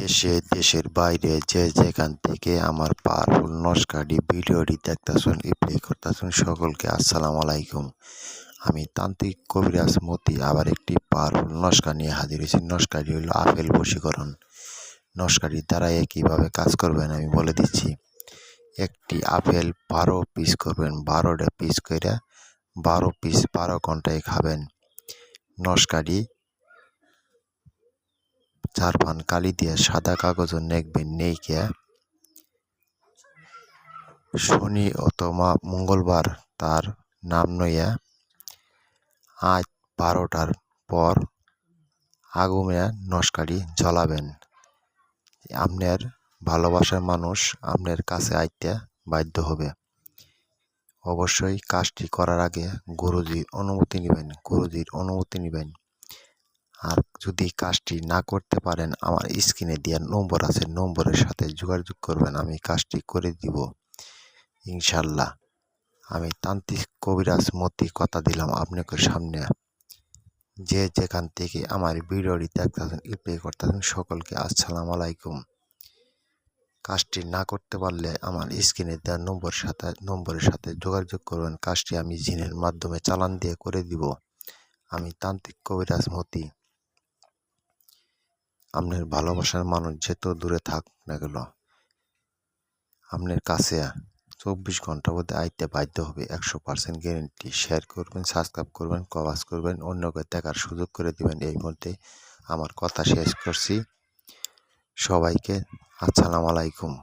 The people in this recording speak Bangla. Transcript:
দেশে দেশের বাইরে যে যেখান থেকে আমার পাওয়ারফুল নস্কাডি ভিডিওটি দেখতেছেন প্লে করতেছেন সকলকে আসসালামু আলাইকুম। আমি তান্ত্রিক কবিরাজ মতি আবার একটি পাওয়ারফুল নস্কা নিয়ে হাজির হয়েছি। নস্কাটি হলো আপেল বশীকরণ। নস্কাটির দ্বারা কীভাবে কাজ করবেন আমি বলে দিচ্ছি। একটি আপেল 12 পিস করবেন, 12টা পিস করে 12 পিস 12 ঘন্টায় খাবেন। নস্কাটি 4 পান কালি দিয়ে সাদা কাগজও নেকবেন, নেইকে শনি অথবা মঙ্গলবার তার নাম নইয়া আজ 12টার পর আগুনে নস্কাটি জ্বলাবেন। আপনার ভালোবাসার মানুষ আপনার কাছে আইতে বাধ্য হবে। অবশ্যই কাজটি করার আগে গুরুজির অনুমতি নেবেন। আর যদি কাজটি না করতে পারেন আমার স্ক্রিনে দেওয়া নম্বর আছে, নম্বরের সাথে যোগাযোগ করবেন, আমি কাজটি করে দিব ইনশাল্লাহ। আমি তান্ত্রিক কবিরাজ মতি কথা দিলাম আপনাকে সামনে। যে যেখান থেকে আমার ভিডিওটি দেখতেছেন প্লে করতেছেন সকলকে আসসালামু আলাইকুম। কাজটি না করতে পারলে আমার স্ক্রিনে দেওয়া নম্বরের সাথে যোগাযোগ করবেন। কাজটি আমি জিনের মাধ্যমে চালান দিয়ে করে দিব। আমি তান্ত্রিক কবিরাজ মতি। আপনার ভালোবাসার মানুষ যত দূরে থাক না গেল আপনার কাছে 24 ঘন্টার মধ্যে আইতে বাধ্য হবে, 100% গ্যারেন্টি। শেয়ার করবেন, সাবস্ক্রাইব করবেন, কমেন্ট করবেন, অন্যকে দেখার সুযোগ করে দিবেন। এই মধ্যে আমার কথা শেষ করছি। সবাইকে আসসালামু আলাইকুম।